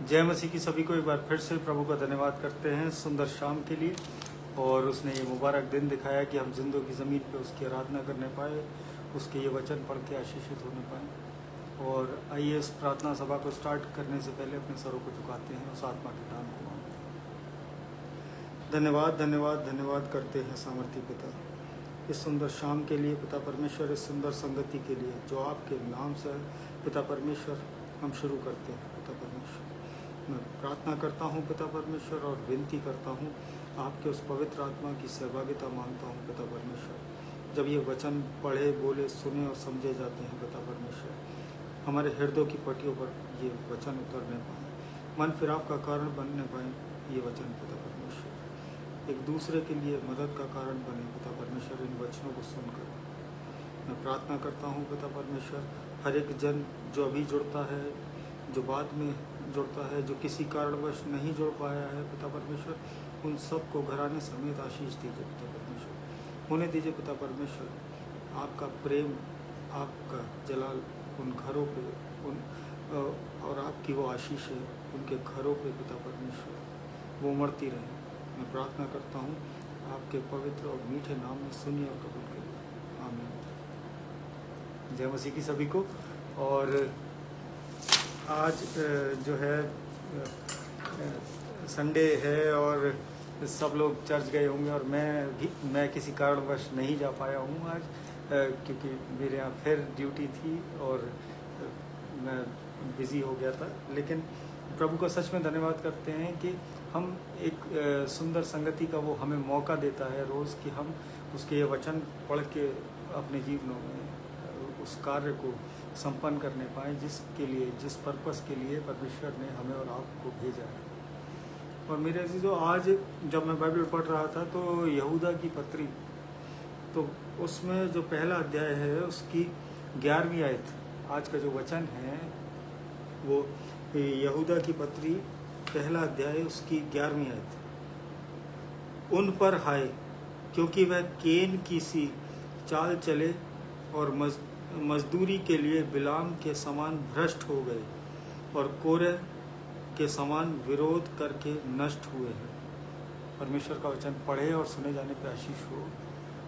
जय मसीह की सभी को एक बार फिर से प्रभु का धन्यवाद करते हैं सुंदर शाम के लिए। और उसने ये मुबारक दिन दिखाया कि हम जिंदों की ज़मीन पे उसकी आराधना करने पाए, उसके ये वचन पढ़ के आशीषित होने पाए। और आइए इस प्रार्थना सभा को स्टार्ट करने से पहले अपने सरों को झुकाते हैं, उस आत्मा के दान को मांगते हैं। धन्यवाद धन्यवाद धन्यवाद करते हैं सामर्थी पिता, इस सुंदर शाम के लिए पिता परमेश्वर, इस सुंदर संगति के लिए जो आपके नाम से पिता परमेश्वर हम शुरू करते हैं। पिता परमेश्वर, मैं प्रार्थना करता हूँ पिता परमेश्वर, और विनती करता हूँ आपके उस पवित्र आत्मा की सहभागिता मांगता हूँ पिता परमेश्वर। जब ये वचन पढ़े, बोले, सुने और समझे जाते हैं पिता परमेश्वर, हमारे हृदयों की पटियों पर ये वचन उतरने पाए, मन फिराव का कारण बनने पाए ये वचन पिता परमेश्वर, एक दूसरे के लिए मदद का कारण बने पिता परमेश्वर। इन वचनों को सुनकर मैं प्रार्थना करता हूँ पिता परमेश्वर, हर एक जन जो अभी जुड़ता है, जो बाद में जुड़ता है, जो किसी कारणवश नहीं जुड़ पाया है पिता परमेश्वर, उन सबको घराने समेत आशीष दीजिए पिता परमेश्वर। होने दीजिए पिता परमेश्वर, आपका प्रेम, आपका जलाल उन घरों पे, उन और आपकी वो आशीष है उनके घरों पे पिता परमेश्वर, वो उमड़ती रहे। मैं प्रार्थना करता हूँ आपके पवित्र और मीठे नाम में, सुनिए और कबूल करिए, आमीन। जय मसीह की सभी को। और आज जो है संडे है और सब लोग चर्च गए होंगे, और मैं किसी कारणवश नहीं जा पाया हूँ आज, क्योंकि मेरे यहाँ फिर ड्यूटी थी और मैं बिज़ी हो गया था। लेकिन प्रभु का सच में धन्यवाद करते हैं कि हम एक सुंदर संगति का वो हमें मौका देता है रोज़, कि हम उसके ये वचन पढ़ के अपने जीवनों में उस कार्य को संपन्न करने पाएँ जिसके लिए, जिस पर्पस के लिए परमेश्वर ने हमें और आपको भेजा है। और मेरे अजीजों, आज जब मैं बाइबल पढ़ रहा था तो यहूदा की पत्री, तो उसमें जो पहला अध्याय है उसकी 11वीं आयत, आज का जो वचन है वो यहूदा की पत्री पहला अध्याय उसकी 11वीं आयत। उन पर हाय, क्योंकि वह केन की सी चाल चले और मजदूरी के लिए बिलाम के समान भ्रष्ट हो गए और कोरे के समान विरोध करके नष्ट हुए हैं। परमेश्वर का वचन पढ़े और सुने जाने पे आशीष हो।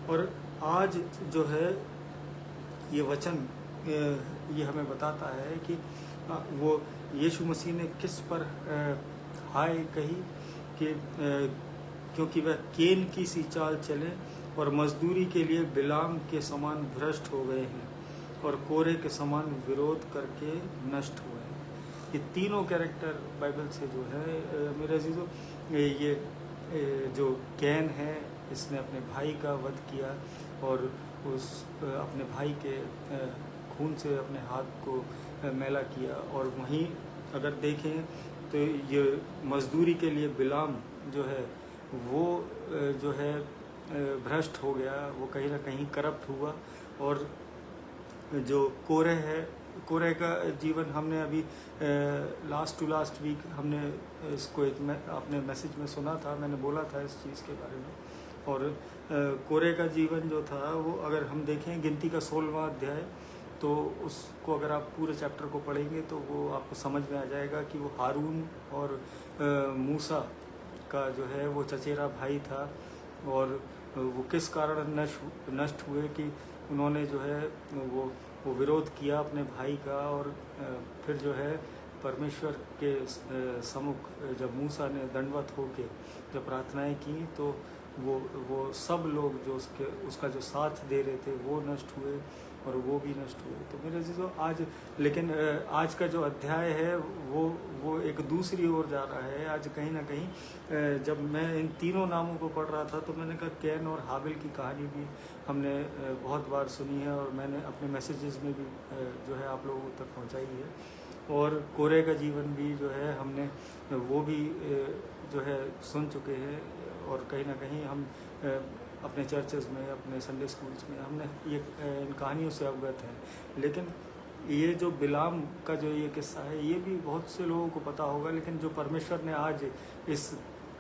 और आज जो है ये वचन ये हमें बताता है कि वो यीशु मसीह ने किस पर हाय कही, कि क्योंकि वह केन की सी चाल चले और मजदूरी के लिए बिलाम के समान भ्रष्ट हो गए हैं और कोरे के समान विरोध करके नष्ट हुए हैं। ये तीनों कैरेक्टर बाइबल से जो है मेरे अजीजों, ये जो कैन है, इसने अपने भाई का वध किया और उस अपने भाई के खून से अपने हाथ को मैला किया। और वहीं अगर देखें तो ये मजदूरी के लिए बिलाम जो है वो जो है भ्रष्ट हो गया, वो कहीं ना कहीं करप्ट हुआ। और जो कोरे है, कोरे का जीवन हमने अभी लास्ट टू लास्ट वीक हमने इसको एक अपने मैसेज में सुना था, मैंने बोला था इस चीज़ के बारे में। और कोरे का जीवन जो था वो अगर हम देखें गिनती का 16वां अध्याय, तो उसको अगर आप पूरे चैप्टर को पढ़ेंगे तो वो आपको समझ में आ जाएगा कि वो हारून और मूसा का जो है वो चचेरा भाई था। और वो किस कारण नष्ट हुए कि उन्होंने जो है वो विरोध किया अपने भाई का। और फिर जो है परमेश्वर के सम्मुख जब मूसा ने दंडवत होके जब प्रार्थनाएं की, तो वो सब लोग जो उसका जो साथ दे रहे थे वो नष्ट हुए और वो भी नष्ट हुए। तो मेरे अजीजों, आज लेकिन आज का जो अध्याय है वो एक दूसरी ओर जा रहा है। आज कहीं ना कहीं जब मैं इन तीनों नामों को पढ़ रहा था तो मैंने कहा कैन और हाबिल की कहानी भी हमने बहुत बार सुनी है और मैंने अपने मैसेजेस में भी जो है आप लोगों तक पहुंचाई है। और कोरे का जीवन भी जो है हमने वो भी जो है सुन चुके हैं। और कहीं ना कहीं हम अपने चर्चेज़ में, अपने संडे स्कूल्स में हमने ये इन कहानियों से अवगत हैं। लेकिन ये जो बिलाम का जो ये किस्सा है ये भी बहुत से लोगों को पता होगा, लेकिन जो परमेश्वर ने आज इस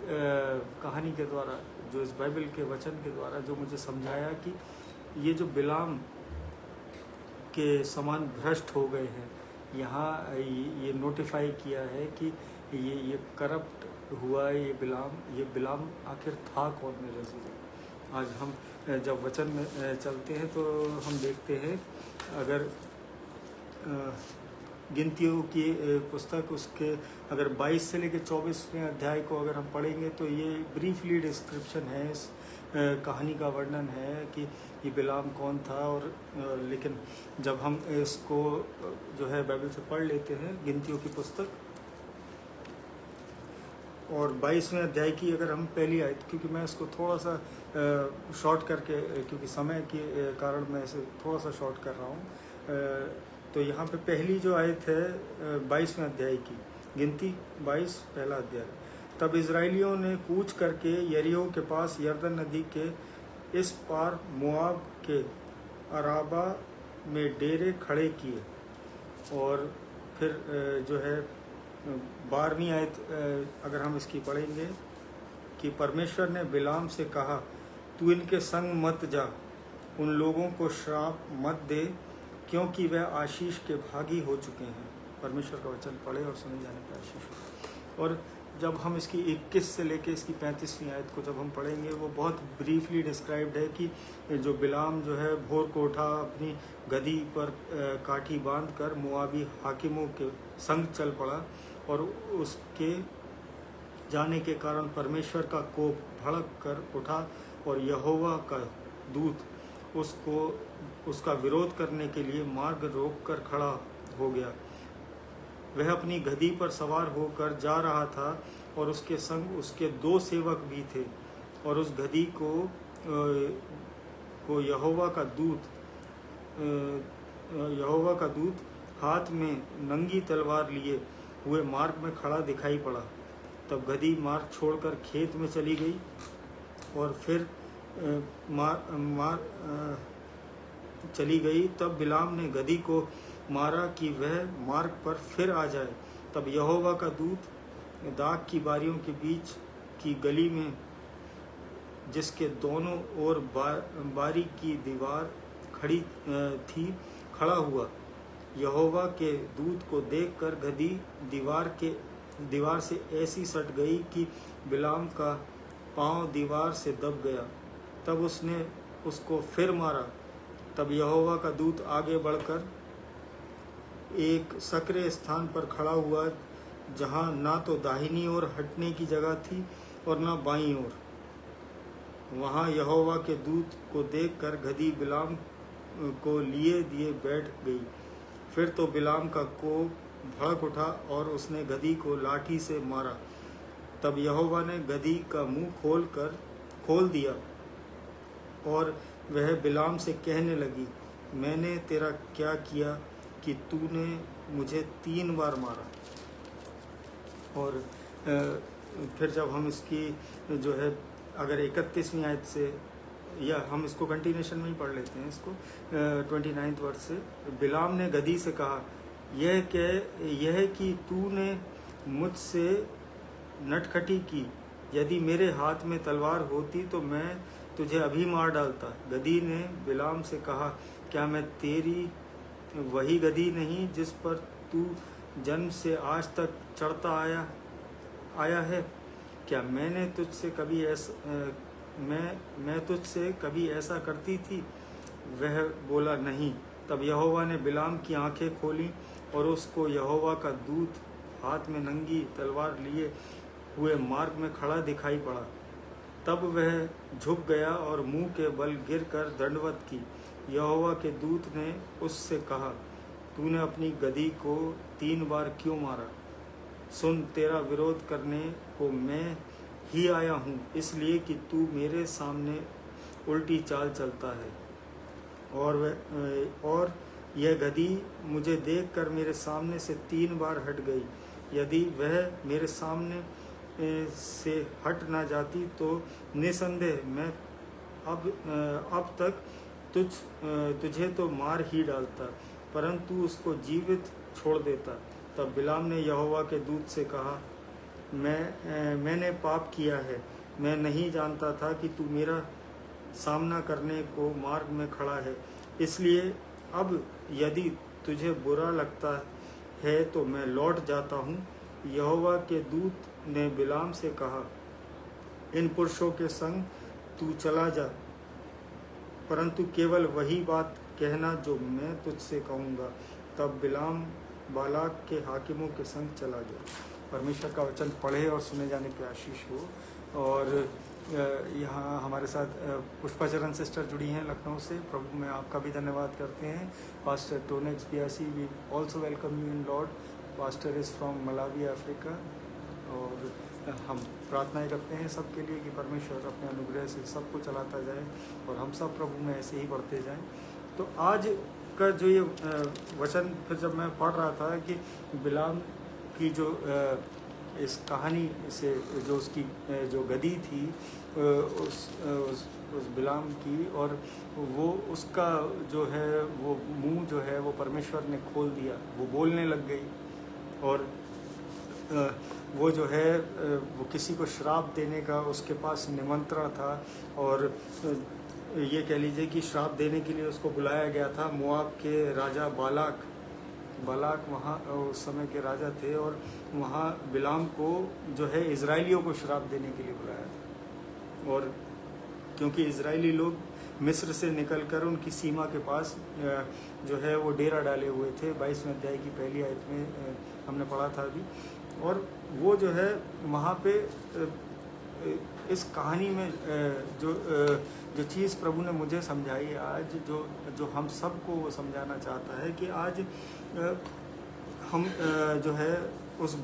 कहानी के द्वारा, जो इस बाइबल के वचन के द्वारा जो मुझे समझाया कि ये जो बिलाम के समान भ्रष्ट हो गए हैं, यहाँ ये नोटिफाई किया है कि ये करप्ट हुआ है, ये बिलाम आखिर था कौन मेरे अज़ीज़ों। आज हम जब वचन में चलते हैं तो हम देखते हैं, अगर गिनतियों की पुस्तक उसके अगर 22 से लेकर 24वें अध्याय को अगर हम पढ़ेंगे तो ये ब्रीफली डिस्क्रिप्शन है, इस कहानी का वर्णन है कि ये बिलाम कौन था। और लेकिन जब हम इसको जो है बाइबल से पढ़ लेते हैं, गिनतियों की पुस्तक और 22वें अध्याय की अगर हम पहली आयत, क्योंकि मैं इसको थोड़ा सा शॉर्ट करके, क्योंकि समय के कारण मैं इसे थोड़ा सा शॉर्ट कर रहा हूँ, तो यहाँ पे पहली जो आयत है 22वें अध्याय की, गिनती 22 पहला अध्याय। तब इजराइलियों ने कूच करके यरीहो के पास यरदन नदी के इस पार मोआब के अराबा में डेरे खड़े किए। और फिर जो है 12वीं आयत अगर हम इसकी पढ़ेंगे कि परमेश्वर ने बिलाम से कहा, तू इनके संग मत जा, उन लोगों को श्राप मत दे, क्योंकि वह आशीष के भागी हो चुके हैं। परमेश्वर का वचन पढ़े और सुने जाने पर आशीष हो। और जब हम इसकी 21 से लेके इसकी 35वीं आयत को जब हम पढ़ेंगे, वो बहुत ब्रीफली डिस्क्राइब्ड है कि जो बिलाम जो है भोर को उठा, अपनी गदी पर काठी बांध कर मोआबी हाकिमों के संग चल पड़ा, और उसके जाने के कारण परमेश्वर का कोप भड़क कर उठा, और यहोवा का दूत उसका विरोध करने के लिए मार्ग रोककर खड़ा हो गया। वह अपनी गधी पर सवार होकर जा रहा था, और उसके संग उसके 2 सेवक भी थे। और उस गधी को यहोवा का दूत हाथ में नंगी तलवार लिए हुए मार्ग में खड़ा दिखाई पड़ा। तब गधी मार्ग छोड़कर खेत में चली गई, और फिर चली गई। तब बिलाम ने गधी को मारा कि वह मार्ग पर फिर आ जाए। तब यहोवा का दूत दाख की बारियों के बीच की गली में, जिसके दोनों ओर बारी की दीवार खड़ी थी, खड़ा हुआ। यहोवा के दूत को देखकर गधी दीवार से ऐसी सट गई कि बिलाम का पांव दीवार से दब गया। तब उसने उसको फिर मारा। तब यहोवा का दूत आगे बढ़कर एक सकरे स्थान पर खड़ा हुआ, जहां ना तो दाहिनी ओर हटने की जगह थी और ना बाईं ओर। वहां यहोवा के दूत को देखकर गधी बिलाम को लिए दिए बैठ गई। फिर तो बिलाम का कोप भड़क उठा और उसने गधी को लाठी से मारा। तब यहोवा ने गधी का मुंह खोल दिया, और वह बिलाम से कहने लगी, मैंने तेरा क्या किया कि तूने मुझे 3 बार मारा। और फिर जब हम इसकी जो है अगर 31वीं आयत से, या हम इसको कंटिन्यूशन में ही पढ़ लेते हैं इसको, 29 वर्ष से, बिलाम ने गधी से कहा, यह कि तूने मुझसे नटखटी की, यदि मेरे हाथ में तलवार होती तो मैं तुझे अभी मार डालता। गधी ने बिलाम से कहा, क्या मैं तेरी वही गधी नहीं जिस पर तू जन्म से आज तक चढ़ता आया है? क्या मैंने तुझसे कभी मैं तुझसे कभी ऐसा करती थी? वह बोला, नहीं। तब यहोवा ने बिलाम की आंखें खोली, और उसको यहोवा का दूत हाथ में नंगी तलवार लिए हुए मार्ग में खड़ा दिखाई पड़ा। तब वह झुक गया और मुंह के बल गिरकर दंडवत की। यहोवा के दूत ने उससे कहा, तूने अपनी गधी को 3 बार क्यों मारा? सुन, तेरा विरोध करने को मैं ही आया हूँ, इसलिए कि तू मेरे सामने उल्टी चाल चलता है। और यह गधी मुझे देखकर मेरे सामने से 3 बार हट गई। यदि वह मेरे सामने से हट ना जाती तो निसंदेह मैं अब तक तुझे तो मार ही डालता, परंतु उसको जीवित छोड़ देता। तब बिलाम ने यहोवा के दूत से कहा, मैंने पाप किया है। मैं नहीं जानता था कि तू मेरा सामना करने को मार्ग में खड़ा है। इसलिए अब यदि तुझे बुरा लगता है तो मैं लौट जाता हूँ। यहोवा के दूत ने बिलाम से कहा, इन पुरुषों के संग तू चला जा, परंतु केवल वही बात कहना जो मैं तुझसे कहूँगा। तब बिलाम बालाक के हाकिमों के संग चला गया। परमेश्वर का वचन पढ़े और सुने जाने की आशीष हो। और यहाँ हमारे साथ पुष्पाचरण सिस्टर जुड़ी हैं लखनऊ से। प्रभु में आपका भी धन्यवाद करते हैं। Pastor Tonex Biasi, we also welcome you in Lord. Pastor is from Malawi, Africa. और हम प्रार्थनाएं करते हैं सबके लिए कि परमेश्वर अपने अनुग्रह से सबको चलाता जाए और हम सब प्रभु में ऐसे ही बढ़ते जाएं। तो आज का जो ये वचन फिर जब मैं पढ़ रहा था कि बिलाम की जो इस कहानी से जो उसकी जो गदी थी उस बिलाम की, और वो उसका जो है वो मुंह जो है वो परमेश्वर ने खोल दिया, वो बोलने लग गई। और वो जो है वो किसी को श्राप देने का उसके पास निमंत्रण था, और ये कह लीजिए कि श्राप देने के लिए उसको बुलाया गया था। मोआब के राजा बालाक वहाँ उस समय के राजा थे, और वहाँ बिलाम को जो है इजराइलियों को श्राप देने के लिए बुलाया था। और क्योंकि इजराइली लोग मिस्र से निकलकर उनकी सीमा के पास जो है वो डेरा डाले हुए थे, 22वें अध्याय की पहली आयत में हमने पढ़ा था अभी। और वो जो है वहाँ पे इस कहानी में जो चीज़ प्रभु ने मुझे समझाई आज, जो हम सबको वो समझाना चाहता है कि आज हम जो है उस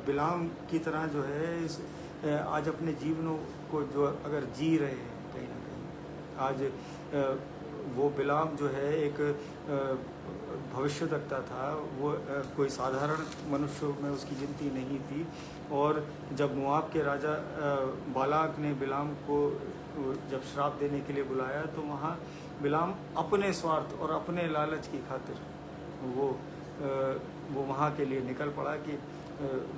बिलाम की तरह जो है इस आज अपने जीवनों को जो अगर जी रहे हैं कहीं ना कहीं, आज वो बिलाम जो है एक भविष्यद्वक्ता था। वो कोई साधारण मनुष्य में उसकी गिनती नहीं थी। और जब मोआब के राजा बालाक ने बिलाम को जब श्राप देने के लिए बुलाया, तो वहाँ बिलाम अपने स्वार्थ और अपने लालच की खातिर वो वहाँ के लिए निकल पड़ा कि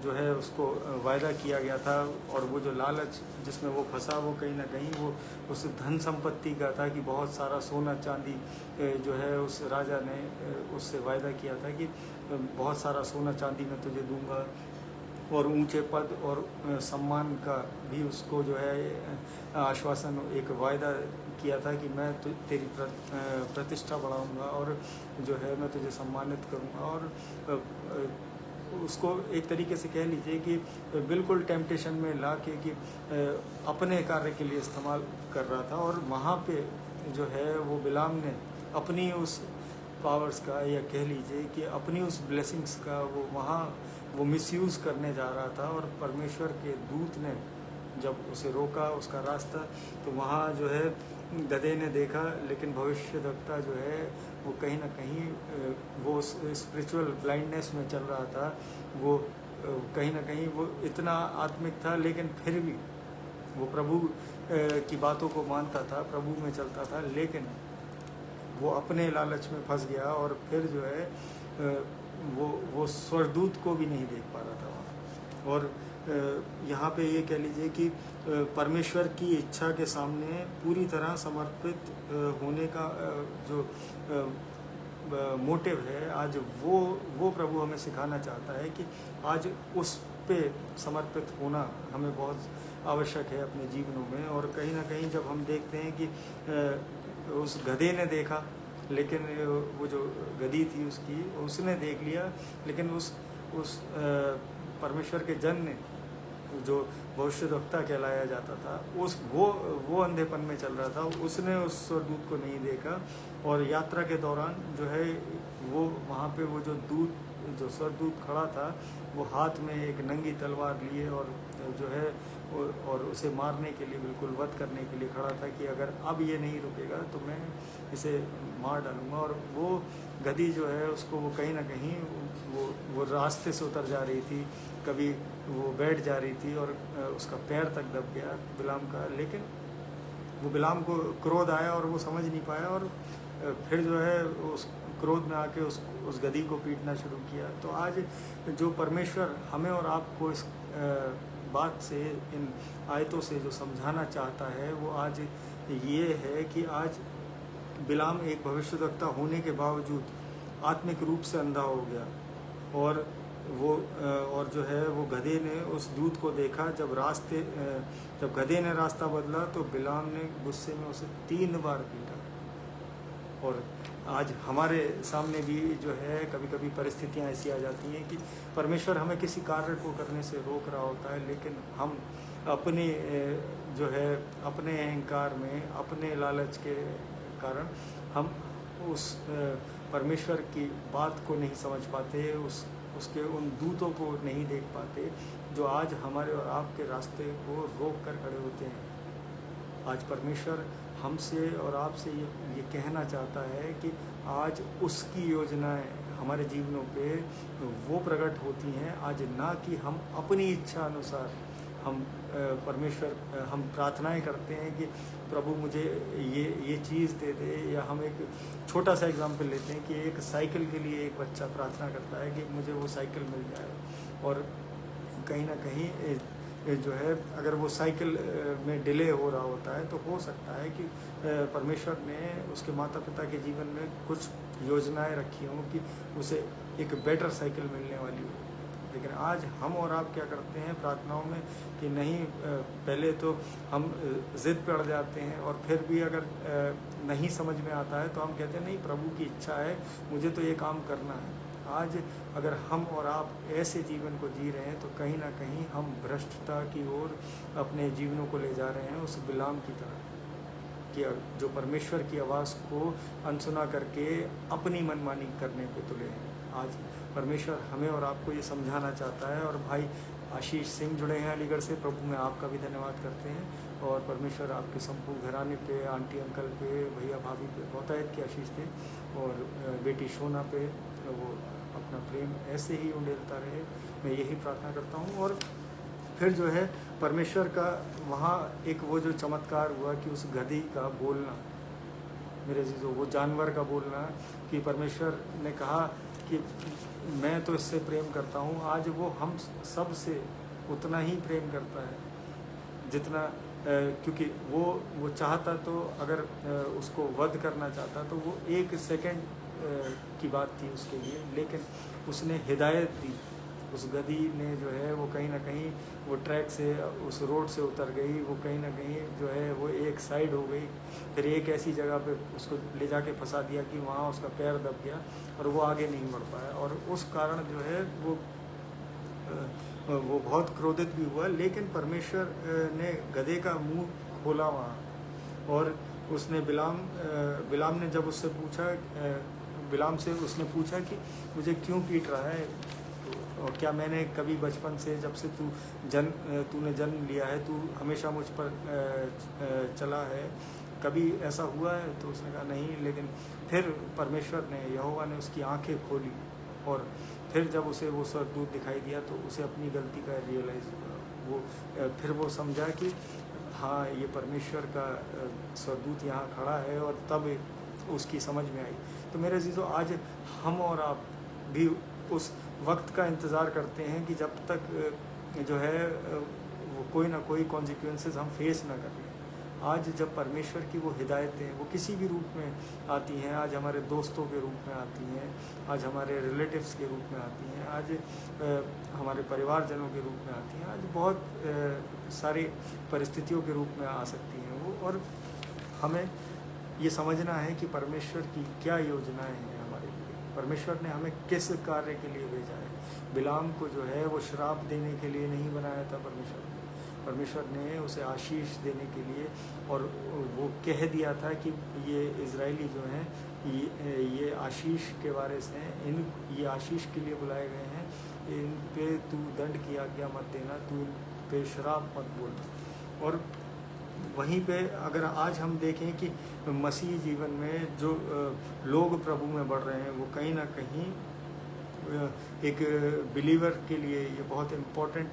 जो है उसको वायदा किया गया था, और वो जो लालच जिसमें वो फंसा वो कहीं ना कहीं वो उस धन संपत्ति का था कि बहुत सारा सोना चांदी जो है उस राजा ने उससे वायदा किया था कि बहुत सारा सोना चांदी मैं तुझे दूंगा, और ऊंचे पद और सम्मान का भी उसको जो है आश्वासन, एक वायदा किया था कि मैं तेरी प्रतिष्ठा बढ़ाऊंगा और जो है मैं तुझे सम्मानित करूंगा। और उसको एक तरीके से कह लीजिए कि बिल्कुल टेम्पटेशन में ला के कि अपने कार्य के लिए इस्तेमाल कर रहा था। और वहाँ पे जो है वो बिलाम ने अपनी उस पावर्स का, या कह लीजिए कि अपनी उस ब्लेसिंग्स का वो मिसयूज़ करने जा रहा था। और परमेश्वर के दूत ने जब उसे रोका उसका रास्ता, तो वहाँ जो है गधे ने देखा, लेकिन भविष्यद्वक्ता जो है वो कहीं ना कहीं वो स्पिरिचुअल ब्लाइंडनेस में चल रहा था। वो कहीं ना कहीं वो इतना आत्मिक था, लेकिन फिर भी वो प्रभु की बातों को मानता था, प्रभु में चलता था, लेकिन वो अपने लालच में फंस गया। और फिर जो है वो स्वर्गदूत को भी नहीं देख पा रहा था वहाँ। और यहाँ पे ये कह लीजिए कि परमेश्वर की इच्छा के सामने पूरी तरह समर्पित होने का जो मोटिव है, आज वो प्रभु हमें सिखाना चाहता है कि आज उस पे समर्पित होना हमें बहुत आवश्यक है अपने जीवनों में। और कहीं ना कहीं जब हम देखते हैं कि उस गधे ने देखा, लेकिन वो जो गधी थी उसने देख लिया, लेकिन उस परमेश्वर के जन ने, जो भविष्यद्वक्ता कहलाया जाता था, वो अंधेपन में चल रहा था, उसने उस स्वर्गदूत को नहीं देखा। और यात्रा के दौरान जो है वो वहाँ पे वो जो स्वर्गदूत खड़ा था, वो हाथ में एक नंगी तलवार लिए और जो है और उसे मारने के लिए, बिल्कुल वध करने के लिए खड़ा था कि अगर अब ये नहीं रुकेगा तो मैं इसे मार डालूंगा। और वो गधी जो है उसको वो कहीं ना कहीं वो रास्ते से उतर जा रही थी, कभी वो बैठ जा रही थी, और उसका पैर तक दब गया बिलाम का। लेकिन वो बिलाम को क्रोध आया और वो समझ नहीं पाया, और फिर जो है उस क्रोध में आके उस गधी को पीटना शुरू किया। तो आज जो परमेश्वर हमें और आपको इस बात से, इन आयतों से जो समझाना चाहता है, वो आज ये है कि आज बिलाम एक भविष्यद्वक्ता होने के बावजूद आत्मिक रूप से अंधा हो गया। और और जो है वो गधे ने उस दूत को देखा। जब गधे ने रास्ता बदला तो बिलाम ने गुस्से में उसे 3 बार पीटा। और आज हमारे सामने भी जो है कभी कभी परिस्थितियां ऐसी आ जाती हैं कि परमेश्वर हमें किसी कार्य को करने से रोक रहा होता है, लेकिन हम अपने जो है अपने अहंकार में, अपने लालच के कारण हम उस परमेश्वर की बात को नहीं समझ पाते, उसके उन दूतों को नहीं देख पाते जो आज हमारे और आपके रास्ते को रोक कर खड़े होते हैं। आज परमेश्वर हमसे और आपसे ये कहना चाहता है कि आज उसकी योजनाएं हमारे जीवनों पे वो प्रकट होती हैं, आज ना कि हम अपनी इच्छा अनुसार हम हम प्रार्थनाएं करते हैं कि प्रभु मुझे ये चीज़ दे दे। या हम एक छोटा सा एग्जाम्पल लेते हैं कि एक साइकिल के लिए एक बच्चा प्रार्थना करता है कि मुझे वो साइकिल मिल जाए, और कहीं ना कहीं जो है अगर वो साइकिल में डिले हो रहा होता है तो हो सकता है कि परमेश्वर ने उसके माता पिता के जीवन में कुछ योजनाएं रखी हों कि उसे एक बेटर साइकिल मिलने वाली हो। लेकिन आज हम और आप क्या करते हैं प्रार्थनाओं में कि नहीं, पहले तो हम ज़िद पे अड़ जाते हैं, और फिर भी अगर नहीं समझ में आता है तो हम कहते हैं नहीं, प्रभु की इच्छा है, मुझे तो ये काम करना है। आज अगर हम और आप ऐसे जीवन को जी रहे हैं तो कहीं ना कहीं हम भ्रष्टता की ओर अपने जीवनों को ले जा रहे हैं, उस बिलाम की तरह, कि जो परमेश्वर की आवाज़ को अनसुना करके अपनी मनमानी करने पे तुले हैं। आज परमेश्वर हमें और आपको ये समझाना चाहता है। और भाई आशीष सिंह जुड़े हैं अलीगढ़ से, प्रभु में आपका भी धन्यवाद करते हैं, और परमेश्वर आपके संपूर्ण घराने पे, आंटी अंकल पे, भैया भाभी पे बहुतायत की आशीष दे, और बेटी शोना पे वो अपना प्रेम ऐसे ही उंडेलता रहे, मैं यही प्रार्थना करता हूँ। और फिर जो है परमेश्वर का वहाँ एक वो जो चमत्कार हुआ कि उस गधी का बोलना, मेरे जीजो, वो जानवर का बोलना, कि परमेश्वर ने कहा कि मैं तो इससे प्रेम करता हूँ। आज वो हम सब से उतना ही प्रेम करता है जितना, क्योंकि वो चाहता तो अगर उसको वध करना चाहता तो वो 1 सेकंड की बात थी उसके लिए, लेकिन उसने हिदायत दी। उस गधी ने जो है वो कहीं ना कहीं वो ट्रैक से, उस रोड से उतर गई, वो कहीं ना कहीं जो है वो एक साइड हो गई, फिर एक ऐसी जगह पे उसको ले जाके फंसा दिया कि वहाँ उसका पैर दब गया और वो आगे नहीं बढ़ पाया, और उस कारण जो है वो बहुत क्रोधित भी हुआ। लेकिन परमेश्वर ने गधे का मुंह खोला वहाँ, और उसने बिलाम ने जब उससे पूछा, बिलाम से उसने पूछा कि मुझे क्यों पीट रहा है, और क्या मैंने कभी बचपन से, जब से तूने जन्म लिया है, तू हमेशा मुझ पर चला है, कभी ऐसा हुआ है? तो उसने कहा नहीं। लेकिन फिर परमेश्वर ने, यहोवा ने उसकी आंखें खोली, और फिर जब उसे वो स्वर्गदूत दिखाई दिया तो उसे अपनी गलती का रियलाइज़ हुआ। फिर वो समझा कि हाँ, ये परमेश्वर का स्वर्गदूत यहाँ खड़ा है, और तब उसकी समझ में आई। तो मेरे अजीज़ों, आज हम और आप भी उस वक्त का इंतज़ार करते हैं कि जब तक जो है वो कोई ना कोई कॉन्सिक्वेंसेस हम फेस ना कर लें। आज जब परमेश्वर की वो हिदायतें वो किसी भी रूप में आती हैं, आज हमारे दोस्तों के रूप में आती हैं, आज हमारे रिलेटिव्स के रूप में आती हैं, आज हमारे परिवारजनों के रूप में आती हैं, आज बहुत सारी परिस्थितियों के रूप में आ सकती हैं वो, और हमें ये समझना है कि परमेश्वर की क्या योजनाएं हैं हमारे लिए। परमेश्वर ने हमें किस कार्य के लिए भेजा है। बिलाम को जो है वो श्राप देने के लिए नहीं बनाया था परमेश्वर ने उसे आशीष देने के लिए, और वो कह दिया था कि ये इजरायली जो हैं ये आशीष के वारिस हैं, ये आशीष के लिए बुलाए गए हैं, इन पे तू दंड की आज्ञा मत देना, तू इन पे श्राप मत बोलना। और वहीं पे अगर आज हम देखें कि मसीह जीवन में जो लोग प्रभु में बढ़ रहे हैं, वो कहीं ना कहीं एक बिलीवर के लिए ये बहुत इम्पोर्टेंट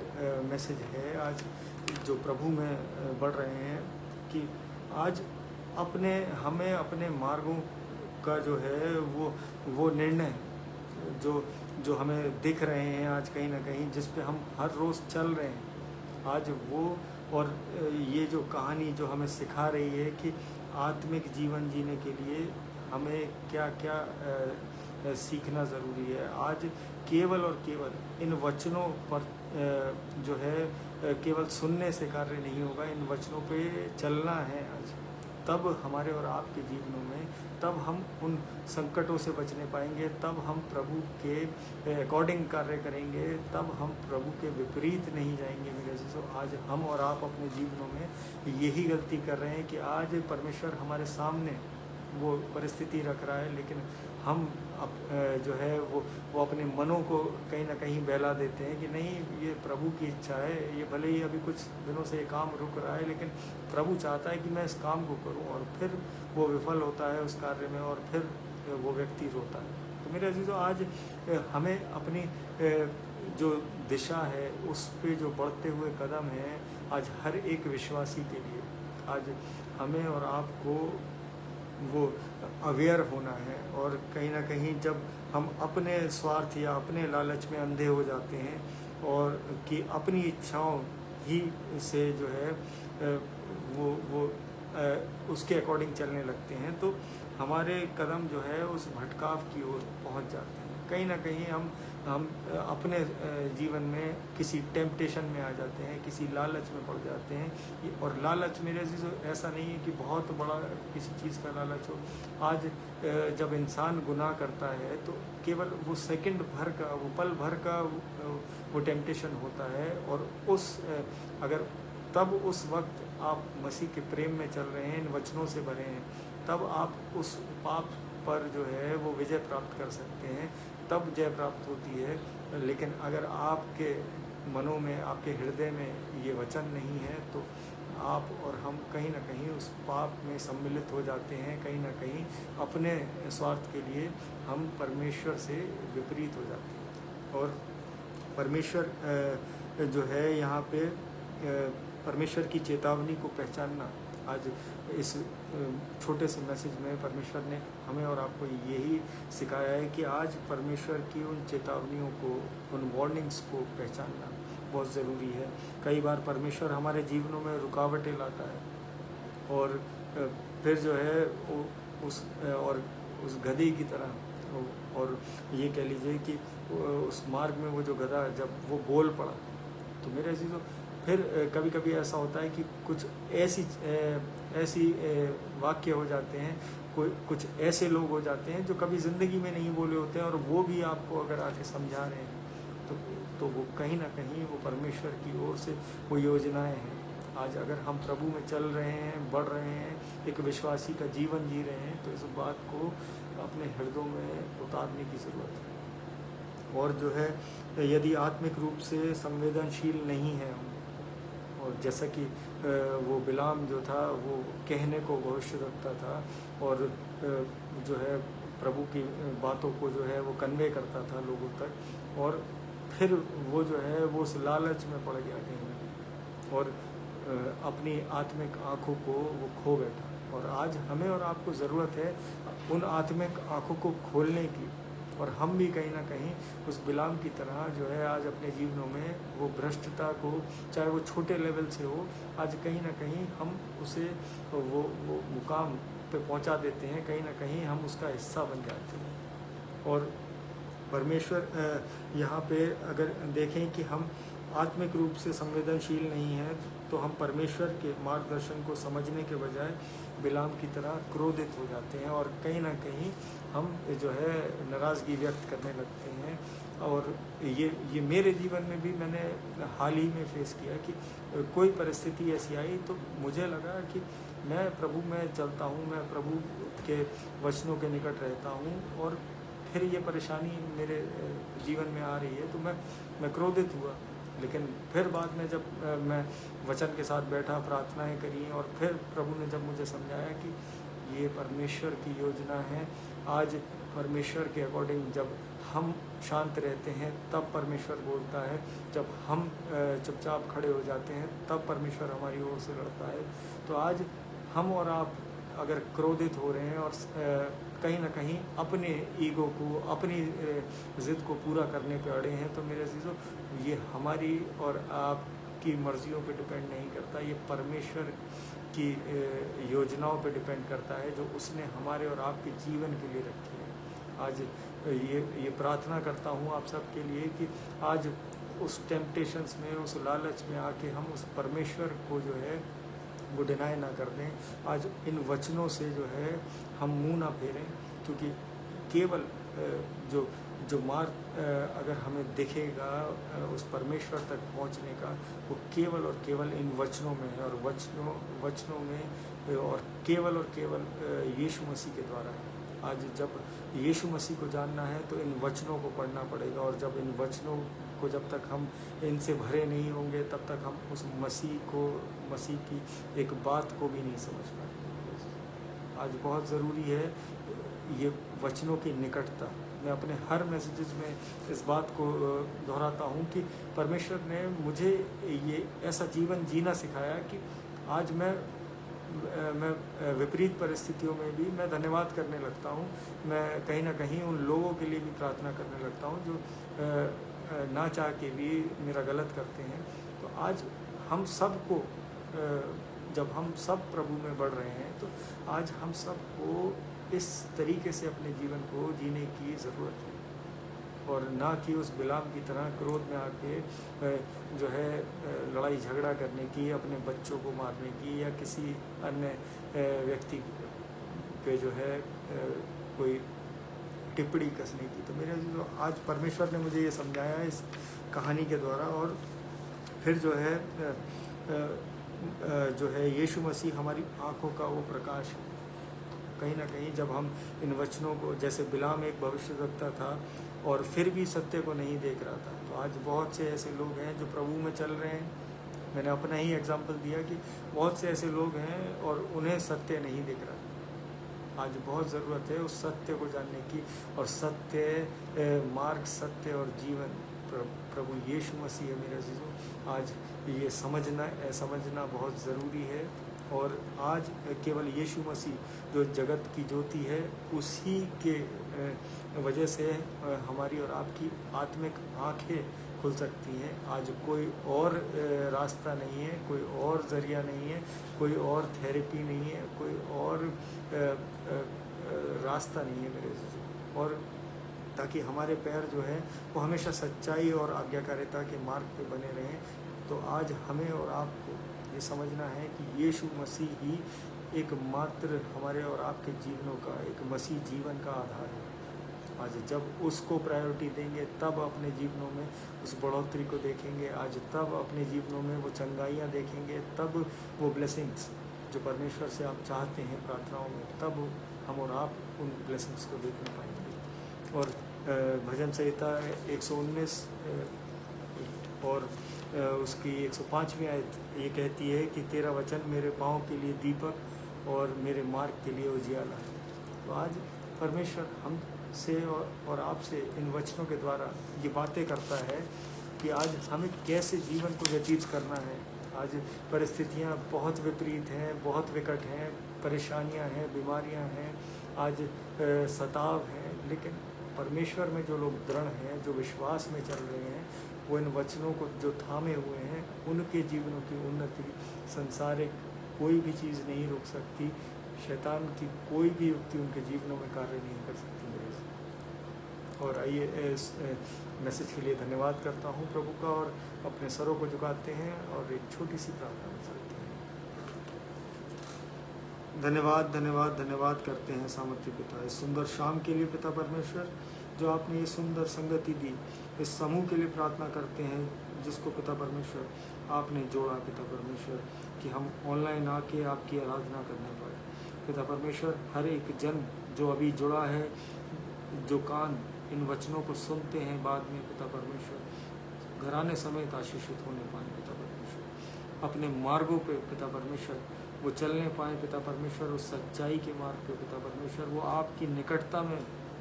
मैसेज है आज, जो प्रभु में बढ़ रहे हैं, कि आज हमें अपने मार्गों का जो है वो निर्णय जो हमें दिख रहे हैं आज कहीं ना कहीं, जिस पे हम हर रोज़ चल रहे हैं, आज वो, और ये जो कहानी जो हमें सिखा रही है कि आत्मिक जीवन जीने के लिए हमें क्या क्या सीखना ज़रूरी है। आज केवल और केवल इन वचनों पर जो है केवल सुनने से कार्य नहीं होगा, इन वचनों पे चलना है आज। तब हमारे और आपके जीवनों में, तब हम उन संकटों से बचने पाएंगे, तब हम प्रभु के अकॉर्डिंग कार्य करेंगे, तब हम प्रभु के विपरीत नहीं जाएंगे। मेरे अजीजों, आज हम और आप अपने जीवनों में यही गलती कर रहे हैं कि आज परमेश्वर हमारे सामने वो परिस्थिति रख रहा है, लेकिन हम जो है वो अपने मनों को कहीं ना कहीं बहला देते हैं कि नहीं, ये प्रभु की इच्छा है, ये भले ही अभी कुछ दिनों से ये काम रुक रहा है, लेकिन प्रभु चाहता है कि मैं इस काम को करूं, और फिर वो विफल होता है उस कार्य में, और फिर वो व्यक्ति रोता है। तो मेरे अजीजों, आज हमें अपनी जो दिशा है उस पे जो बढ़ते हुए कदम है, आज हर एक विश्वासी के लिए आज हमें और आपको वो अवेयर होना है। और कहीं ना कहीं जब हम अपने स्वार्थ या अपने लालच में अंधे हो जाते हैं और कि अपनी इच्छाओं ही से जो है वो उसके अकॉर्डिंग चलने लगते हैं, तो हमारे कदम जो है उस भटकाव की ओर पहुंच जाते हैं। कहीं ना कहीं हम अपने जीवन में किसी टेम्पटेशन में आ जाते हैं, किसी लालच में पड़ जाते हैं। और लालच मेरे अजीजों ऐसा नहीं है कि बहुत बड़ा किसी चीज़ का लालच हो। आज जब इंसान गुनाह करता है तो केवल वो सेकंड भर का, वो पल भर का वो टेम्पटेशन होता है, और अगर तब उस वक्त आप मसीह के प्रेम में चल रहे हैं, इन वचनों से भरे हैं, तब आप उस पाप पर जो है वो विजय प्राप्त कर सकते हैं, तब जय प्राप्त होती है। लेकिन अगर आपके मनों में, आपके हृदय में ये वचन नहीं है, तो आप और हम कहीं ना कहीं उस पाप में सम्मिलित हो जाते हैं। कहीं ना कहीं अपने स्वार्थ के लिए हम परमेश्वर से विपरीत हो जाते हैं। और परमेश्वर जो है यहाँ पे परमेश्वर की चेतावनी को पहचानना, आज इस छोटे से मैसेज में परमेश्वर ने हमें और आपको यही सिखाया है कि आज परमेश्वर की उन चेतावनियों को, उन वार्निंग्स को पहचानना बहुत ज़रूरी है। कई बार परमेश्वर हमारे जीवनों में रुकावटें लाता है, और फिर जो है उस गधे की तरह, और ये कह लीजिए कि उस मार्ग में वो जो गधा जब वो बोल पड़ा, तो मेरे अजीजों फिर कभी कभी ऐसा होता है कि कुछ ऐसी वाक्य हो जाते हैं, कुछ ऐसे लोग हो जाते हैं जो कभी ज़िंदगी में नहीं बोले होते हैं, और वो भी आपको अगर आके समझा रहे हैं तो वो कहीं ना कहीं वो परमेश्वर की ओर से वो योजनाएं हैं। आज अगर हम प्रभु में चल रहे हैं, बढ़ रहे हैं, एक विश्वासी का जीवन जी रहे हैं, तो इस बात को अपने हृदयों में उतारने की ज़रूरत है। और जो है, यदि आत्मिक रूप से संवेदनशील नहीं है हम, और जैसा कि वो बिलाम जो था वो कहने को भविष्य रखता था, और जो है प्रभु की बातों को जो है वो कन्वे करता था लोगों तक, और फिर वो जो है वो उस लालच में पड़ गया कहीं, और अपनी आत्मिक आँखों को वो खो बैठा। और आज हमें और आपको ज़रूरत है उन आत्मिक आँखों को खोलने की, और हम भी कहीं ना कहीं उस बिलाम की तरह जो है आज अपने जीवनों में वो भ्रष्टता को, चाहे वो छोटे लेवल से हो, आज कहीं ना कहीं हम उसे वो मुकाम पे पहुंचा देते हैं, कहीं ना कहीं हम उसका हिस्सा बन जाते हैं। और परमेश्वर यहाँ पे अगर देखें कि हम आत्मिक रूप से संवेदनशील नहीं हैं, तो हम परमेश्वर के मार्गदर्शन को समझने के बजाय बिलाम की तरह क्रोधित हो जाते हैं, और कहीं ना कहीं हम जो है नाराज़गी व्यक्त करने लगते हैं। और ये मेरे जीवन में भी मैंने हाल ही में फेस किया कि कोई परिस्थिति ऐसी आई, तो मुझे लगा कि मैं प्रभु में चलता हूँ, मैं प्रभु के वचनों के निकट रहता हूँ, और फिर ये परेशानी मेरे जीवन में आ रही है, तो मैं क्रोधित हुआ। लेकिन फिर बाद में जब मैं वचन के साथ बैठा, प्रार्थनाएं करी, और फिर प्रभु ने जब मुझे समझाया कि ये परमेश्वर की योजना है, आज परमेश्वर के अकॉर्डिंग जब हम शांत रहते हैं तब परमेश्वर बोलता है, जब हम चुपचाप खड़े हो जाते हैं तब परमेश्वर हमारी ओर से लड़ता है। तो आज हम और आप अगर क्रोधित हो रहे हैं और कहीं ना कहीं अपने ईगो को, अपनी ज़िद को पूरा करने पे अड़े हैं, तो मेरे अजीज़ों ये हमारी और आपकी मर्जियों पे डिपेंड नहीं करता, ये परमेश्वर की योजनाओं पे डिपेंड करता है जो उसने हमारे और आपके जीवन के लिए रखी है। आज ये प्रार्थना करता हूँ आप सबके लिए कि आज उस टेम्पटेशंस में, उस लालच में आके हम उस परमेश्वर को जो है वो डिनाई ना कर दें। आज इन वचनों से जो है हम मुंह ना फेरें, क्योंकि केवल जो जो मार्ग अगर हमें दिखेगा उस परमेश्वर तक पहुंचने का, वो केवल और केवल इन वचनों में है, और वचनों में और केवल यीशु मसीह के द्वारा है। आज जब यीशु मसीह को जानना है तो इन वचनों को पढ़ना पड़ेगा, और जब इन वचनों को जब तक हम इनसे भरे नहीं होंगे तब तक हम उस मसीह की एक बात को भी नहीं समझ पाएंगे। आज बहुत ज़रूरी है ये वचनों की निकटता। मैं अपने हर मैसेजेस में इस बात को दोहराता हूँ कि परमेश्वर ने मुझे ये ऐसा जीवन जीना सिखाया कि आज मैं विपरीत परिस्थितियों में भी मैं धन्यवाद करने लगता हूँ। मैं कहीं ना कहीं उन लोगों के लिए भी प्रार्थना करने लगता हूँ जो ना चाह के भी मेरा गलत करते हैं। तो आज हम सबको, जब हम सब प्रभु में बढ़ रहे हैं, तो आज हम सबको इस तरीके से अपने जीवन को जीने की ज़रूरत है, और ना कि उस बिलाम की तरह क्रोध में आके जो है लड़ाई झगड़ा करने की, अपने बच्चों को मारने की, या किसी अन्य व्यक्ति पे जो है कोई टिप्पणी कसने की। तो मेरे जो आज परमेश्वर ने मुझे ये समझाया इस कहानी के द्वारा, और फिर जो है यीशु मसीह हमारी आँखों का वो प्रकाश है। कहीं ना कहीं जब हम इन वचनों को, जैसे बिलाम एक भविष्यवक्ता था और फिर भी सत्य को नहीं देख रहा था, तो आज बहुत से ऐसे लोग हैं जो प्रभु में चल रहे हैं। मैंने अपना ही एग्जाम्पल दिया कि बहुत से ऐसे लोग हैं और उन्हें सत्य नहीं दिख रहा। आज बहुत ज़रूरत है उस सत्य को जानने की, और सत्य मार्ग, सत्य और जीवन प्रभु यीशु मसीह है मेरे अज़ीज़ों। आज ये समझना बहुत ज़रूरी है, और आज केवल यीशु मसीह जो जगत की ज्योति है, उसी के वजह से हमारी और आपकी आत्मिक आँखें खुल सकती हैं। आज कोई और रास्ता नहीं है, कोई और ज़रिया नहीं है, कोई और थेरेपी नहीं है, कोई और रास्ता नहीं है मेरे से। और ताकि हमारे पैर जो है वो हमेशा सच्चाई और आज्ञाकारिता के मार्ग पे बने रहें, तो आज हमें और आपको ये समझना है कि यीशु मसीह ही एकमात्र हमारे और आपके जीवनों का एक मसीह जीवन का आधार है। आज जब उसको प्रायोरिटी देंगे, तब अपने जीवनों में उस बढ़ोतरी को देखेंगे। आज तब अपने जीवनों में वो चंगाइयाँ देखेंगे, तब वो ब्लेसिंग्स जो परमेश्वर से आप चाहते हैं प्रार्थनाओं में, तब हम और आप उन ब्लेसिंग्स को देख पाएंगे। और भजन संहिता 119 और उसकी 105वीं आयत ये कहती है कि तेरा वचन मेरे पाँव के लिए दीपक और मेरे मार्ग के लिए उजियाला है। तो आज परमेश्वर हमसे और आपसे इन वचनों के द्वारा ये बातें करता है कि आज हमें कैसे जीवन को व्यतीत करना है। आज परिस्थितियाँ बहुत विपरीत हैं, बहुत विकट हैं, परेशानियाँ हैं, बीमारियाँ हैं, आज सताव हैं, लेकिन परमेश्वर में जो लोग दृढ़ हैं, जो विश्वास में चल रहे हैं, वो इन वचनों को जो थामे हुए हैं, उनके जीवनों की उन्नति संसारिक कोई भी चीज़ नहीं रोक सकती। शैतान की कोई भी युक्ति उनके जीवनों में कार्य नहीं कर सकती मेरे से। और आइए इस मैसेज के लिए धन्यवाद करता हूँ प्रभु का, और अपने सरों को झुकाते हैं और एक छोटी सी प्रार्थना में चलते हैं। धन्यवाद धन्यवाद धन्यवाद करते हैं सामर्थ्य पिता, इस सुंदर शाम के लिए पिता परमेश्वर, जो आपने ये सुंदर संगति दी। इस समूह के लिए प्रार्थना करते हैं जिसको पिता परमेश्वर आपने जोड़ा पिता परमेश्वर, कि हम ऑनलाइन आके आपकी आराधना करने पाए पिता परमेश्वर। हर एक जन जो अभी जुड़ा है, जो कान इन वचनों को सुनते हैं बाद में पिता परमेश्वर, घराने समेत आशीषित होने पाए पिता परमेश्वर। अपने मार्गों पे पिता परमेश्वर वो चलने पाए पिता परमेश्वर, उस सच्चाई के मार्ग पे पिता परमेश्वर, वो आपकी निकटता में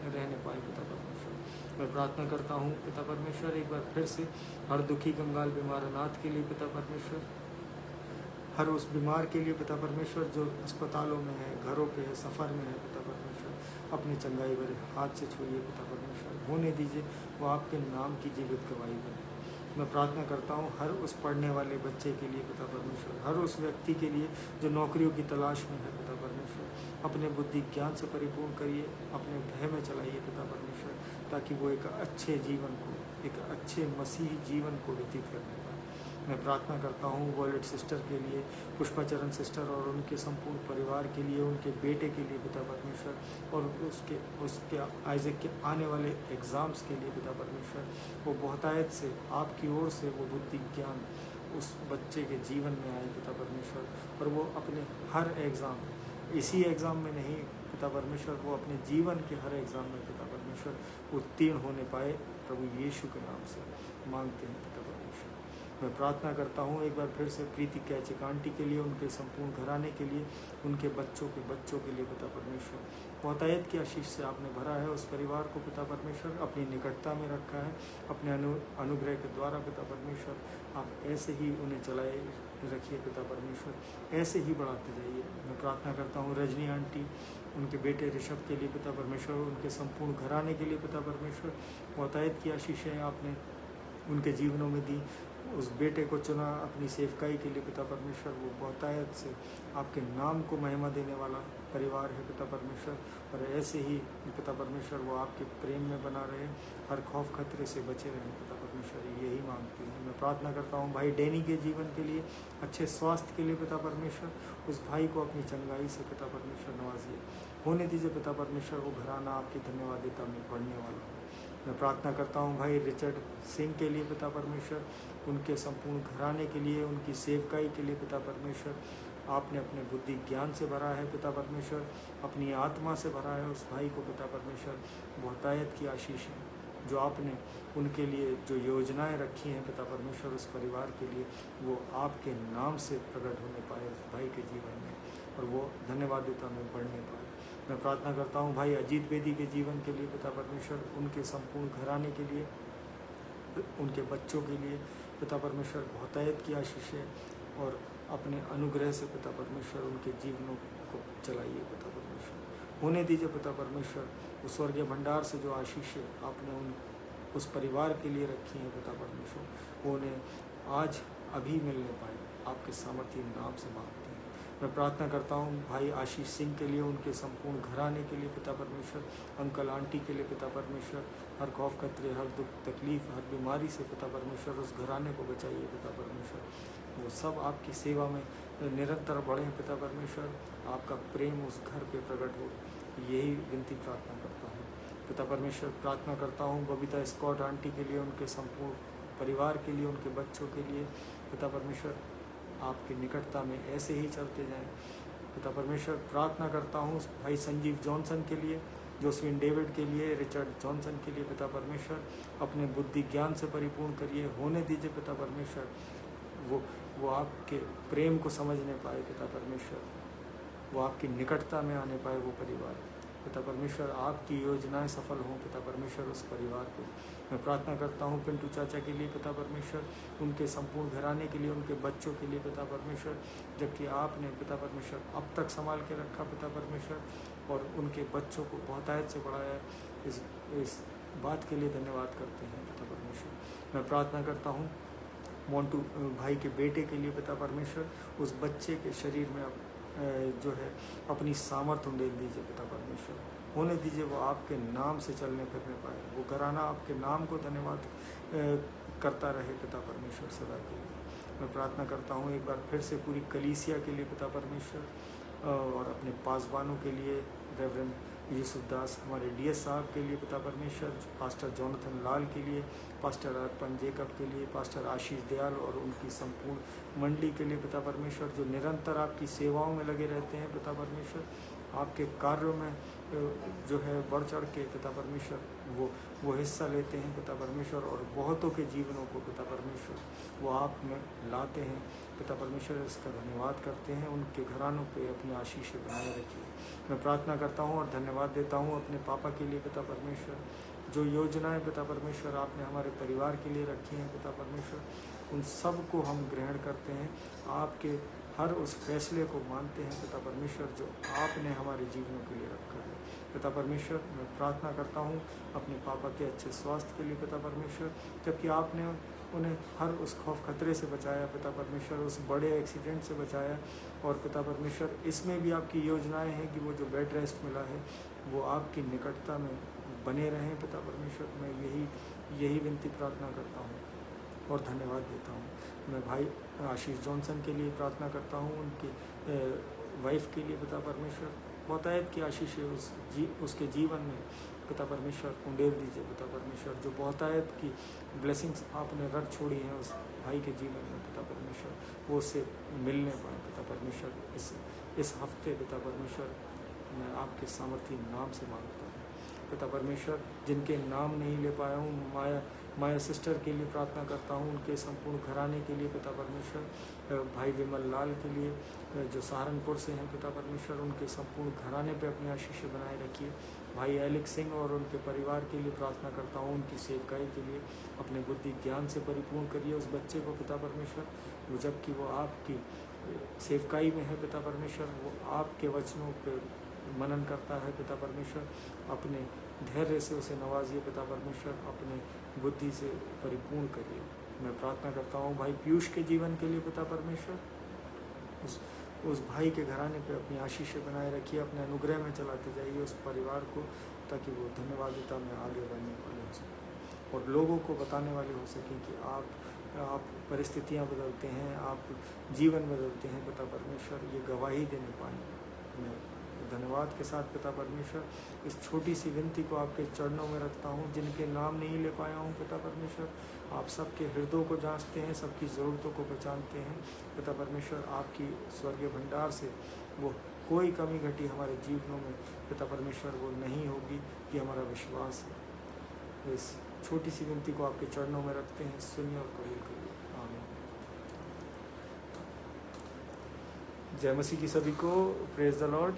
रहने पाए पिता परमेश्वर। मैं प्रार्थना करता हूँ पिता परमेश्वर एक बार फिर से हर दुखी कंगाल बीमार अनाथ के लिए पिता परमेश्वर, हर उस बीमार के लिए पिता परमेश्वर जो अस्पतालों में है, घरों पे है, सफ़र में है पिता परमेश्वर, अपनी चंगाई भरे हाथ से छूइए पिता परमेश्वर, होने दीजिए वो आपके नाम की जीवित गवाही बने। मैं प्रार्थना करता हूँ हर उस पढ़ने वाले बच्चे के लिए पिता परमेश्वर, हर उस व्यक्ति के लिए जो नौकरियों की तलाश में है पिता परमेश्वर, अपने बुद्धि ज्ञान से परिपूर्ण करिए, अपने भय में चलाइए पिता परमेश्वर, ताकि वो एक अच्छे जीवन को, एक अच्छे मसीही जीवन को व्यतीत करने पाए। मैं प्रार्थना करता हूँ वॉलेट सिस्टर के लिए, पुष्पाचरण सिस्टर और उनके संपूर्ण परिवार के लिए, उनके बेटे के लिए पिता परमेश्वर, और उसके आइजैक के आने वाले एग्ज़ाम्स के लिए पिता परमेश्वर। वो बहुतायत से आपकी ओर से वो बुद्धि ज्ञान उस बच्चे के जीवन में आए पिता परमेश्वर, और वो अपने हर एग्ज़ाम, इसी एग्ज़ाम में नहीं पिता परमेश्वर, वो अपने जीवन के हर एग्ज़ाम में पिता परमेश्वर उत्तीर्ण होने पाए। प्रभु यीशु के नाम से मांगते हैं पिता परमेश्वर। मैं प्रार्थना करता हूँ एक बार फिर से प्रीति कैचिक आंटी के लिए, उनके संपूर्ण घराने के लिए, उनके बच्चों के लिए पिता परमेश्वर। बहुतायत की आशीष से आपने भरा है उस परिवार को पिता परमेश्वर, अपनी निकटता में रखा है, अपने अनुग्रह के द्वारा पिता परमेश्वर। आप ऐसे ही उन्हें चलाए रखिए पिता परमेश्वर, ऐसे ही बढ़ाते जाइए। मैं प्रार्थना करता हूँ रजनी आंटी, उनके बेटे ऋषभ के लिए पिता परमेश्वर, उनके संपूर्ण घराने के लिए पिता परमेश्वर। बहुतायत की आशीषें आपने उनके जीवनों में दी, उस बेटे को चुना अपनी सेवकाई के लिए पिता परमेश्वर। वो बहुतायत से आपके नाम को महिमा देने वाला परिवार है पिता परमेश्वर, और ऐसे ही पिता परमेश्वर वो आपके प्रेम में बना रहे, हर खौफ खतरे से बचे रहें पिता परमेश्वर, यही मांगती हूँ। मैं प्रार्थना करता हूँ भाई डैनी के जीवन के लिए, अच्छे स्वास्थ्य के लिए पिता परमेश्वर। उस भाई को अपनी चंगाई से पिता परमेश्वर नवाजिए, होने दीजिए पिता परमेश्वर वो घराना आपकी धन्यवादिता में बढ़ने वाला हो। मैं प्रार्थना करता हूँ भाई रिचर्ड सिंह के लिए पिता परमेश्वर, उनके संपूर्ण घराने के लिए, उनकी सेवकाई के लिए पिता परमेश्वर। आपने अपने बुद्धि ज्ञान से भरा है पिता परमेश्वर, अपनी आत्मा से भरा है उस भाई को पिता परमेश्वर। बहुतायत की आशीष है जो आपने उनके लिए जो योजनाएं रखी हैं पिता परमेश्वर, उस परिवार के लिए वो आपके नाम से प्रकट होने पाए उस भाई के जीवन में, और वो धन्यवादिता में बढ़ने पाए। मैं प्रार्थना करता हूँ भाई अजीत बेदी के जीवन के लिए पिता परमेश्वर, उनके संपूर्ण घराने के लिए, उनके बच्चों के लिए पिता परमेश्वर। बहुतायत की आशीष है, और अपने अनुग्रह से पिता परमेश्वर उनके जीवनों को चलाइए पिता परमेश्वर, होने दीजिए पिता परमेश्वर। उस स्वर्गीय भंडार से जो आशीष है आपने उस परिवार के लिए रखी है पिता परमेश्वर, वो उन्हें आज अभी मिलने पाए, आपके सामर्थ्य नाम से मांगते हैं। मैं प्रार्थना करता हूँ भाई आशीष सिंह के लिए, उनके संपूर्ण घराने के लिए पिता परमेश्वर, अंकल आंटी के लिए पिता परमेश्वर। हर खौफ खतरे, हर दुख तकलीफ, हर बीमारी से पिता परमेश्वर उस घराने को बचाइए पिता परमेश्वर। वो सब आपकी सेवा में निरंतर बढ़ें पिता परमेश्वर, आपका प्रेम उस घर पे प्रकट हो, यही विनती प्रार्थना करता हूँ पिता परमेश्वर। प्रार्थना करता हूँ बबीता स्कॉट आंटी के लिए, उनके संपूर्ण परिवार के लिए, उनके बच्चों के लिए पिता परमेश्वर। आपकी निकटता में ऐसे ही चलते जाएं पिता परमेश्वर। प्रार्थना करता हूँ भाई संजीव जॉनसन के लिए, जोसविन डेविड के लिए, रिचर्ड जॉनसन के लिए पिता परमेश्वर। अपने बुद्धि ज्ञान से परिपूर्ण करिए, होने दीजिए पिता परमेश्वर वो आपके प्रेम को समझने पाए पिता परमेश्वर, वो आपकी निकटता में आने पाए वो परिवार पिता परमेश्वर। आपकी योजनाएं सफल हों पिता परमेश्वर उस परिवार को। मैं प्रार्थना करता हूँ पिंटू चाचा के लिए पिता परमेश्वर, उनके संपूर्ण घराने के लिए, उनके बच्चों के लिए पिता परमेश्वर, जबकि आपने पिता परमेश्वर अब तक संभाल के रखा पिता परमेश्वर, और उनके बच्चों को बहुतायत से बढ़ाया। इस बात के लिए धन्यवाद करते हैं पिता परमेश्वर। मैं प्रार्थना करता हूँ मोंटू भाई के बेटे के लिए पिता परमेश्वर, उस बच्चे के शरीर में जो है अपनी सामर्थ्य दे दीजिए पिता परमेश्वर, होने दीजिए वो आपके नाम से चलने फिरने पाए, वो घराना आपके नाम को धन्यवाद करता रहे पिता परमेश्वर सदा के लिए। मैं प्रार्थना करता हूँ एक बार फिर से पूरी कलीसिया के लिए पिता परमेश्वर, और अपने पासवानों के लिए, रेवरेंड यूसुफ दास हमारे डीएस साहब के लिए पिता परमेश्वर, पास्टर जोनाथन लाल के लिए, पास्टर अर्पण जेकब के लिए, पास्टर आशीष दयाल और उनकी संपूर्ण मंडली के लिए पिता परमेश्वर, जो निरंतर आपकी सेवाओं में लगे रहते हैं पिता परमेश्वर, आपके कार्यों में जो है बढ़ चढ़ के पिता परमेश्वर वो हिस्सा लेते हैं पिता परमेश्वर, और बहुतों के जीवनों को पिता परमेश्वर वो आप में लाते हैं पिता परमेश्वर। इसका धन्यवाद करते हैं, उनके घरानों पे अपनी आशीष बनाए रखिए। मैं प्रार्थना करता हूँ और धन्यवाद देता हूँ अपने पापा के लिए पिता परमेश्वर, जो योजनाएं पिता परमेश्वर आपने हमारे परिवार के लिए रखी हैं पिता परमेश्वर, उन सब को हम ग्रहण करते हैं, आपके हर उस फैसले को मानते हैं पिता परमेश्वर जो आपने हमारे जीवनों के लिए रखा है पिता परमेश्वर। मैं प्रार्थना करता हूँ अपने पापा के अच्छे स्वास्थ्य के लिए पिता परमेश्वर, जबकि आपने उन्हें हर उस खौफ खतरे से बचाया पिता परमेश्वर, उस बड़े एक्सीडेंट से बचाया। और पिता परमेश्वर इसमें भी आपकी योजनाएं हैं कि वो जो बेड रेस्ट मिला है वो आपकी निकटता में बने रहें पिता परमेश्वर। मैं यही विनती प्रार्थना करता हूँ और धन्यवाद देता हूँ। मैं भाई आशीष जॉनसन के लिए प्रार्थना करता हूँ, उनकी वाइफ के लिए पिता परमेश्वर बहुतायत की आशीष है उसके जीवन में पिता परमेश्वर उंडेल दीजिए पिता परमेश्वर। जो बहुतायत की ब्लेसिंग्स आपने रख छोड़ी हैं उस भाई के जीवन में पिता परमेश्वर, वो उससे मिलने पाए पिता परमेश्वर। इस हफ्ते पिता परमेश्वर मैं आपके सामर्थी नाम से मांगता हूँ पिता परमेश्वर। जिनके नाम नहीं ले पाया हूँ, माया सिस्टर के लिए प्रार्थना करता हूँ, उनके संपूर्ण घराने के लिए पिता परमेश्वर। भाई विमल लाल के लिए जो सहारनपुर से हैं पिता परमेश्वर, उनके संपूर्ण घराने पे अपनी आशीष बनाए रखिए। भाई एलेक्स सिंह और उनके परिवार के लिए प्रार्थना करता हूँ, उनकी सेवकाई के लिए अपने बुद्धि ज्ञान से परिपूर्ण करिए उस बच्चे को पिता परमेश्वर। वो जबकि वो आपकी सेवकाई में है पिता परमेश्वर, वो आपके वचनों पर मनन करता है पिता परमेश्वर। अपने धैर्य से उसे नवाजिए पिता परमेश्वर, अपने बुद्धि से परिपूर्ण करिए। मैं प्रार्थना करता हूँ भाई पीयूष के जीवन के लिए पिता परमेश्वर। उस भाई के घराने पे अपनी आशीष बनाए रखिए, अपने अनुग्रह में चलाते जाइए उस परिवार को, ताकि वो धन्यवादिता में आगे बढ़ने वाले हो सकें और लोगों को बताने वाले हो सकें कि आप परिस्थितियाँ बदलते हैं, आप जीवन बदलते हैं पिता परमेश्वर। ये गवाही देने पाएँ। मैं धन्यवाद के साथ पिता परमेश्वर इस छोटी सी विनती को आपके चरणों में रखता हूँ। जिनके नाम नहीं ले पाया हूँ पिता परमेश्वर, आप सबके हृदयों को जांचते हैं, सबकी ज़रूरतों को पहचानते हैं पिता परमेश्वर। आपकी स्वर्गीय भंडार से वो कोई कमी घटी हमारे जीवनों में पिता परमेश्वर वो नहीं होगी, ये हमारा विश्वास है। इस छोटी सी विनती को आपके चरणों में रखते हैं, सुनिए और कबूल करिए। आमीन। जय मसीह की सभी को, प्रेज द लॉर्ड।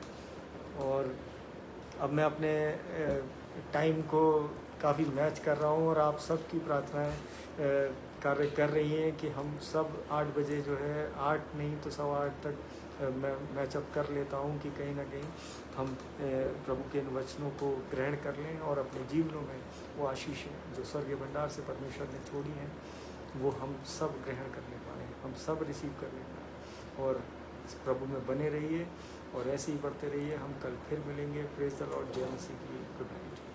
और अब मैं अपने टाइम को काफ़ी मैच कर रहा हूँ और आप सबकी प्रार्थनाएं कार्य कर रही हैं कि हम सब 8 बजे जो है 8 नहीं तो 8:15 तक मैं मैचअप कर लेता हूँ कि कहीं ना कहीं हम प्रभु के इन वचनों को ग्रहण कर लें और अपने जीवनों में वो आशीष जो स्वर्गीय भंडार से परमेश्वर ने छोड़ी हैं वो हम सब ग्रहण करने पाएँ, हम सब रिसीव करने पाएँ और प्रभु में बने रहिए और ऐसे ही बढ़ते रहिए। हम कल फिर मिलेंगे। Praise the Lord. जय मसीह की। Good night.